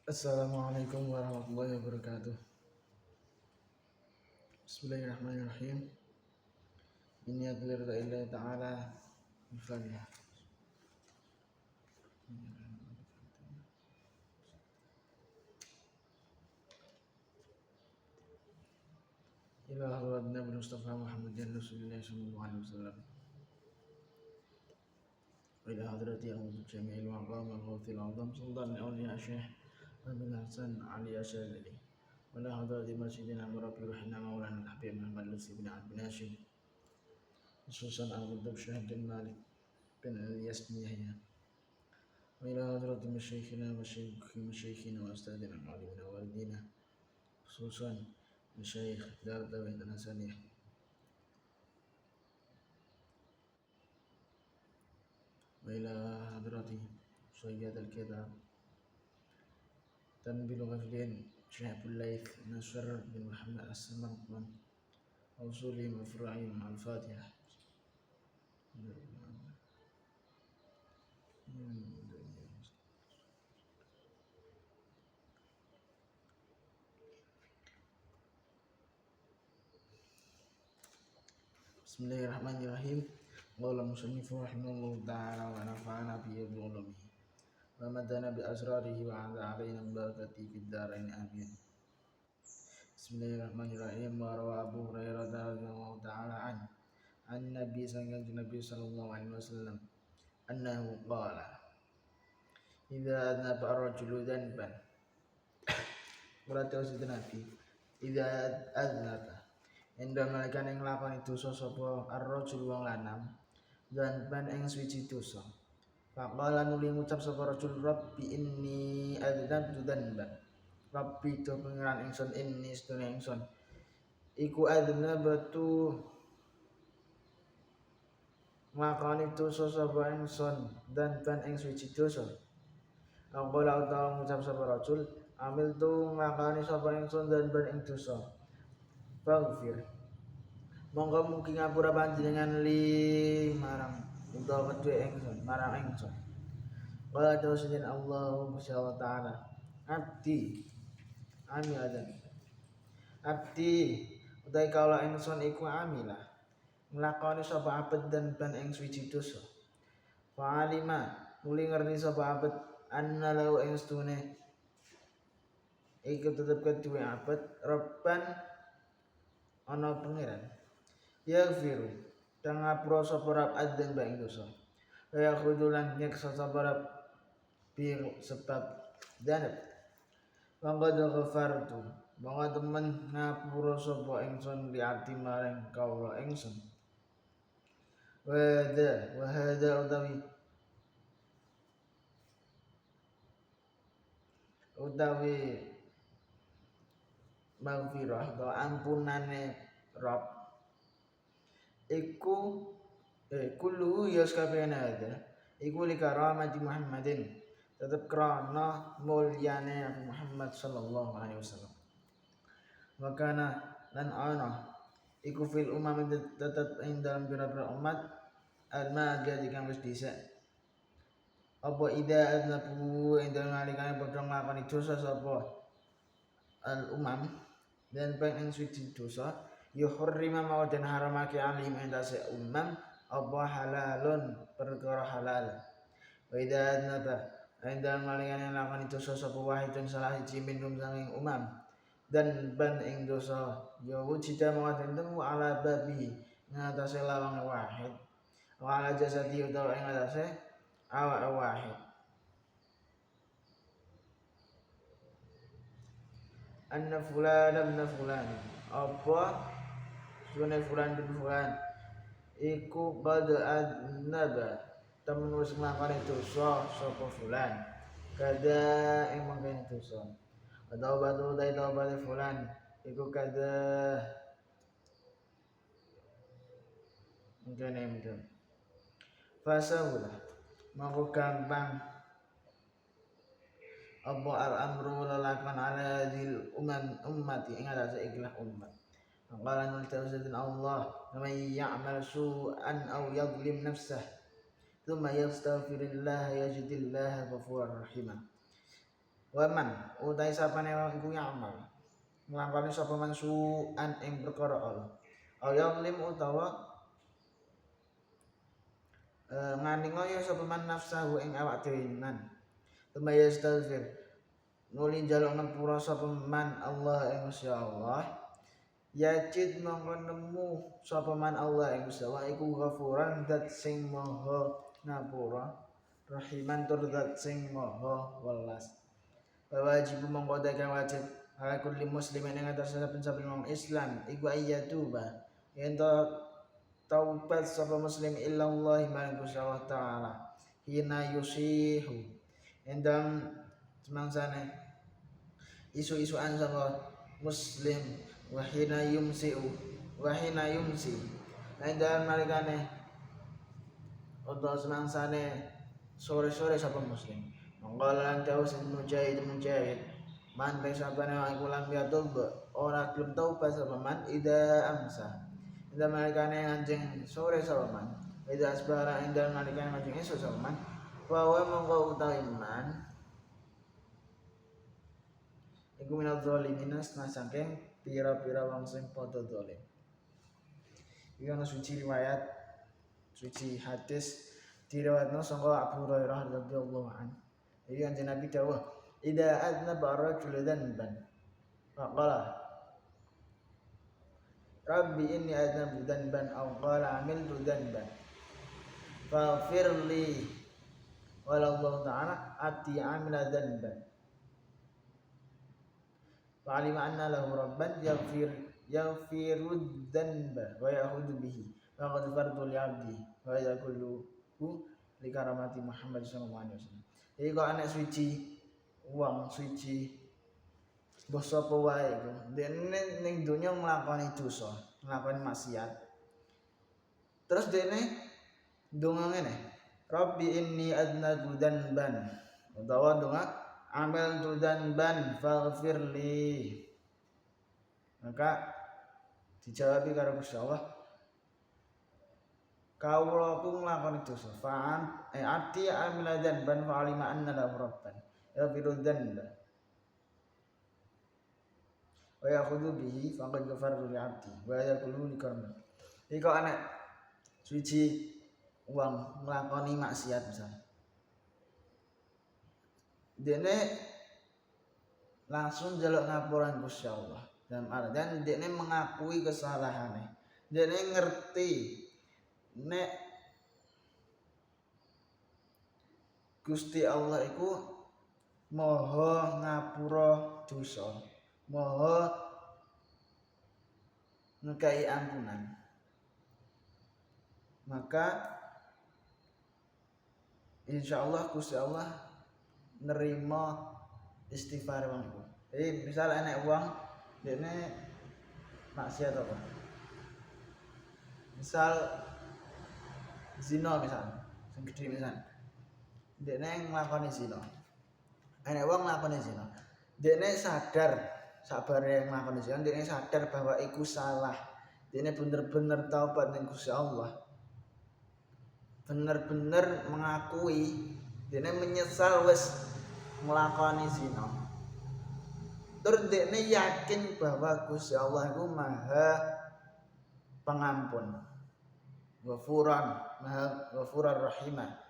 Assalamualaikum warahmatullahi wabarakatuh. Bismillahirrahmanirrahim. Inni adzkuru lillahi ta'ala bifadlih. Ila hadratin Nabi Mustafa Muhammadin Rasulillah sallallahu alaihi wasallam. Wa ila hadrati al-jami'il maqam al-ghawthil azam sultan awliya syekh Abil Hasan Ali Asyadili. Wa ila hadrati masjidina murabbi ruhina maulana al-habib Muhammad Lutfi bin Abdin Hashim. Khususan al-Qutub Syekh bin Malik bin Ilyas bin Yahya. وإلى حضرة مشايخنا مشايخنا وأستاذنا وعلمنا ووالدينا خصوصا مشايخ دار التوحيد الحسنية وإلى حضرة سيد الكتاب تنبيل غفلين شيخ الليث نصر بن محمد السمرقند وأصولهم وفروعهم مع الفاتحة. Bismillahirrahmanirrahim. Qala musannifu rahimahullahu ta'ala wa nafa'ana bi ulumuhi wa madana bi asrarihi wa 'ala alaina barakati fid dharain amin. Bismillahirrahmanirrahim. Wa rawa Abu Hurairah radhiyallahu ta'ala an Nabi sallallahu alaihi wasallam annahu qala idza adnaba ar-rajulu dhanban. Berarti maksud Nabi idza adnaba enda malakan ing lakoni dosa sapa ar-rajul wong lanang dan ban ing suci dosa. Faqala nuli ngucap sapa rajul rabbi inni adzabtu dzanban. Rabbi do pengiran ingsun inni sedune ingsun iku adzabtu nglakoni dosa sapa ingsun dan ban ing suci dosa. Faqala utawa ngucap sapa rajul amil tu nglakoni sapa ingsun dan ban ing dosa. Faghfir monggo mugi ngapura panjenengan li marang utawa kedue ingsun marang ingsun. Qala tawassidin Allahu subhanahu wa ta'ala abdi amilan abdi utai kala ingsun iku amilah nglakoni sapa abet dan ban ing suci dosa. Fa'alima muli ngerti sapa abet anna lahu ing stune iku tetep kedue abet robban ana pangeran yaghfiru kang ngapura sapa rab adzan ba ing dosa ya khudulan nyeksa sapa rab bi sebab danab mangga ghafartu mangga temen ngapura sapa ingsun li arti maring kawula ingsun wa hadza utawi maghfirah atau ampunane Rabb iku kullu yaskabena ada iku li karamati Muhammadin tetep krana mulyane Nabi Muhammad sallallahu alaihi wasallam. Makana lan ana iku fil umam tetep ing dalam pira-pira umat al-madiyah kang wis dhisik apa ida adnabu ing dalem nalikane padha nglakoni dosa sapa al-umam dan bang ing suci dosa yuhurrima mau dan haramake alim endase umam apa halalun perkara halal wa idza adnaba enda malingane lakoni dosa sapa wahidun salah siji minum sanging umam dan ban ing dosa ya wujida mau den temu ala babi ngatase lawang wahid wa ala jasadi utawa ing atase awak wahid anna fulan apa sunai fulan bin fulan iku qad adnaba temen wis nglakoni dosa sapa fulan kada ing mangkene dosa atau batu dai taubat fulan iku kada mangkene mungkin fasahula mangko gampang apa al-amru lalakan ala dil ummati ing atase ikhlas umat. Qala nul tawzidin Allah man ya'mal su'an aw yadhlim nafsah thumma yastaghfirullah yajidillaha ghafurur rahim. Waman utai sapane wong iku amal nglakoni sapa man su'an ing perkara Allah ayam lim utawa ngani ngoyo sapa man nafsahu ing awak dhewe man tumayastazir nuli njaluk ngapura sapa man Allah ing Gusti Allah yajid mongko nemu sapa man Allah ing Gusti Allah iku ghafuran dat sing maha ngapura rahiman tur dat sing maha welas wajib mongko kang wajib ala kulli muslimin ing atas saben-saben wong Islam iku ayyatuba yen taubat sapa muslim illallah marang Gusti Allah taala hina yusihu endang semangsane isu-isuan sapa muslim wa hina yumsi endang malikane utawa semangsane sore-sore sapa muslim monggolan jauh sing mujahid man sabane iku lam yatub ora gelem taubat sapa man ida amsa ida malikane anjing sore sapa man ida asbara ida malikane anjing esuk sapa man wa monggo utawi man iku minal zalimin saking pira-pira wong sing padha zalim iki ana suci riwayat suci hadis diriwayatno saka Abu Hurairah radhiyallahu anhu iki kanjeng Nabi dawuh idza aznaba ar-rajulu dhanban faqala Rabbi inni aznabtu dhanban aw qala amiltu dhanban faghfir li wallahu ta'ala ati amila dhanban fa'alima anna lahu rabban yaghfiru dhanba wa ya'khudhu bihi faqad fardu li 'abdi wa yaqulu li karamati Muhammad sallallahu alaihi wasallam. Iki kok anak suci wong suci mbah sapa wae iku dene ning donya nglakoni dosa, nglakoni maksiat. Terus dene ndonga ngene, Rabbi inni aznatu dzanban. Utawa ndonga amaltu dzanban faghfirli. Maka dijawab karo Gusti Allah, kawula ku nglakoni dosa fa'an ati amila dzanban fa'alima anna lahu rabban yaghfiru dzanba wa ya'khudhu bihi faqad ghafartu li 'abdi wa yaqulu li karma. Iki kok anak suci wong nglakoni maksiat misal dene langsung njaluk ngapuran Gusti Allah dan dene mengakui kesalahane dene ngerti nek Gusti Allah iku maha ngapura dosa, maha ngkai ampunan. Maka insyaallah Gusti Allah nerima istighfar wong iku. Jadi misal enek wong dene maksiat apa? Misal zina misal, sing gedhe misal. Dekne nglakoni zina. Enek wong nglakoni zina. Dekne sadar sabare nglakoni zina, dekne sadar bahwa iku salah. Dekne bener-bener taubat ning Gusti Allah. Bener-bener mengakui dekne menyesal wis nglakoni zina. Tur dekne yakin bahwa Gusti Allah iku Maha Pengampun. Ghafuran, Maha Ghafurar Rahimah.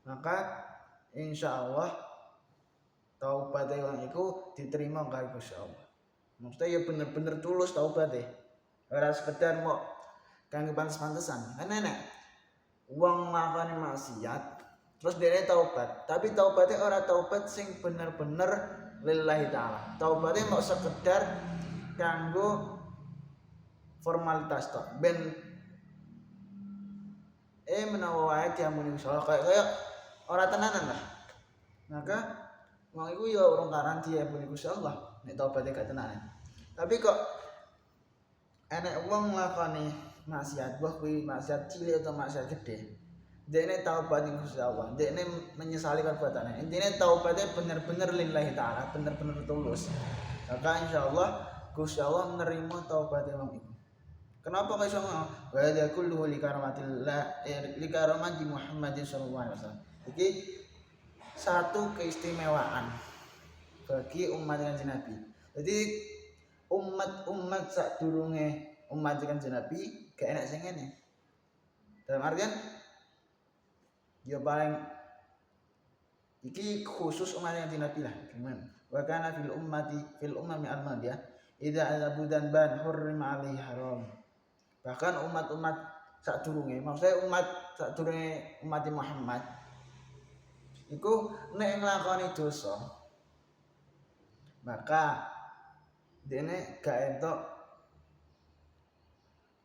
Maka insyaallah taubat wong iku diterima karo Gusti Allah. Maksudnya ya bener-bener tulus taubate. Ora sekedar mok kanggo pantes-pantesan. Kan enak wong nglakoni maksiat terus dhewe taubat, tapi taubate ora taubat sing bener-bener lillahi taala. Taubate mok sekedar kanggo formalitas tok. Ben menawa wae diampuni Gusti Allah kaya ora tenanan lah. Maka wong iku ya urung karan diampuni Gusti Allah nek taubate gak tenanan. Tapi kok enek wong nglakoni maksiat, mbah kuwi maksiat cilik atau maksiat gede. Dekne taubat ning Gusti Allah, dekne menyesali perbuatane. Intine taubate bener-bener lillahi taala, bener-bener tulus. Maka insyaallah Gusti Allah nerima taubate wong iku. Kenapa kok iso ngono? Wa ya kullu li karamatillah li karamati Muhammad sallallahu alaihi wasallam. Iki satu keistimewaan bagi umat Kanjeng Nabi. Jadi umat sadurunge umat Kanjeng Nabi gak enak sing ngene. Dalam artian ya paling iki khusus umat Kanjeng Nabi lah. Gimana? Wa kana fil ummami al-madiyah idza azabudan ban hurrima alaihi haram. Bahkan umat-umat sadurunge, maksudnya umat sadurunge umat Muhammad iku nek nglakoni dosa maka dene gak entuk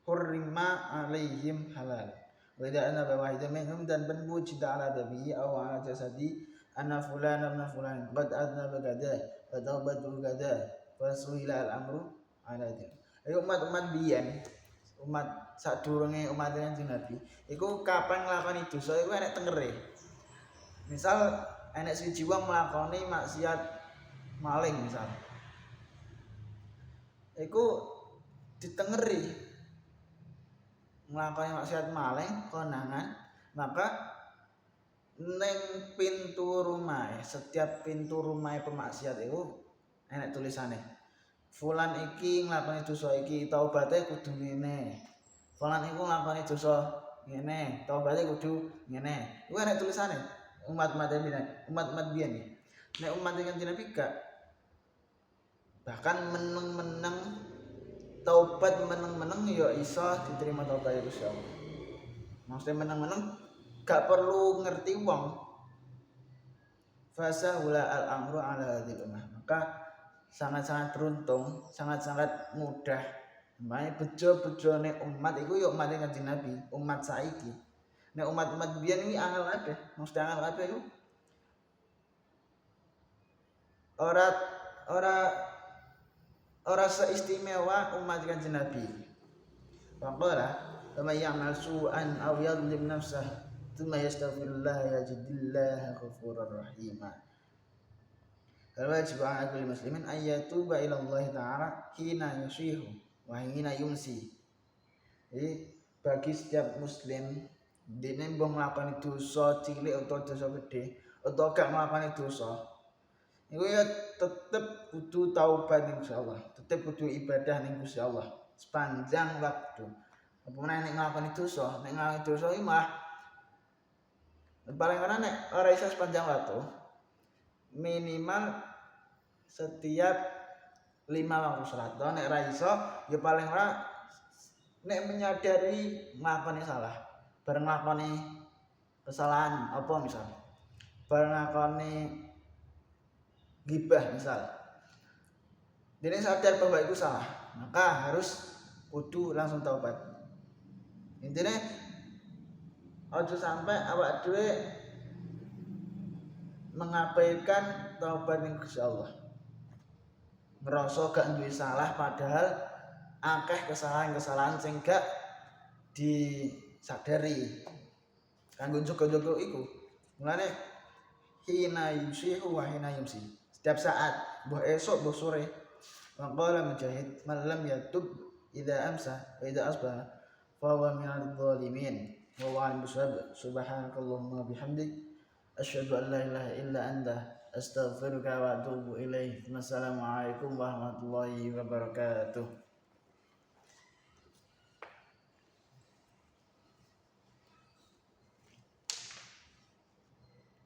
hurrima alaihim halal. Wa idza anaba wahidan minhum dan ben wujida ala babihi aw ala jasadi anna fulan ibn fulan qad adnaba kada wa taubatu kada fa suhila al-amru ala din. Ayo umat-umat biyen, umat sadurunge umat Kanjeng Nabi iku kapan nglakoni dosa iku enek tengere. Misal enek siji wong nglakoni maksiat maling misal. Iku ditengeri nglakoni maksiat maling konangan, maka ning pintu rumah, setiap pintu rumah pemaksiat itu enek tulisane. Fulan iki nglakoni dosa iki, taubate kudu ngene. Fulan iku nglakoni dosa ngene, taubate kudu ngene. Iku enek tulisane. Umat-umat biyen iki. Nek umat Kanjeng Nabi gak bahkan meneng-meneng taubat meneng-meneng ya iso diterima taubat Gusti Allah. Maksudnya meneng-meneng gak perlu ngerti wong. Fasahula al-amru ala hadhil ummah. Maka sangat-sangat beruntung, sangat-sangat mudah. Makanya bejo-bejone umat iku ya umat Kanjeng Nabi, umat saiki. Nek umat-umat biyen iki angel kabeh, mesti angel kabeh iku. Ora seistimewa umat Kanjeng Nabi. Faqala kama ya'mal su'an aw yadhlim nafsahu thumma yastaghfirullah yajidillaha ghafurur rahima. Wajib ala kulli muslimin ayyatuba ila Allah ta'ala hina yusihu wa hina yumsi. Jadi bagi setiap muslim dene mbok nglakoni dosa cilik utawa dosa gedhe utawa gak nglakoni dosa iku ya tetep kudu taubat ning Gusti Allah, tetep kudu ibadah ning Gusti Allah sepanjang waktu. Apa meneh nek nglakoni dosa iki malah paling ora nek ora iso sepanjang waktu minimal setiap 5 waktu salat. Nek ora iso ya paling ora nek menyadari nglakoni salah, bareng nglakoni kesalahan apa misal, bareng nglakoni gibah misal. Dene sadar bahwa itu salah, maka harus kudu langsung taubat. Intine aja sampai awak dhewe mengabaikan taubat ning Gusti Allah. Ngerasa gak duwe salah padahal akeh kesalahan-kesalahan sing gak disadari. Kanggo jogo-jogo iku. Mulane hina yusihu wa hina yumsi. Setiap saat, mbah esuk, mbah sore. Maqala Mujahid, "Man lam yatub idza amsa wa idza asbaha fa huwa minadh dhalimin." Wa wa'al subhanakallahumma bihamdik asyhadu an la ilaha illa anta astaghfiruka wa atubu ilaik. Wassalamualaikum warahmatullahi wabarakatuh.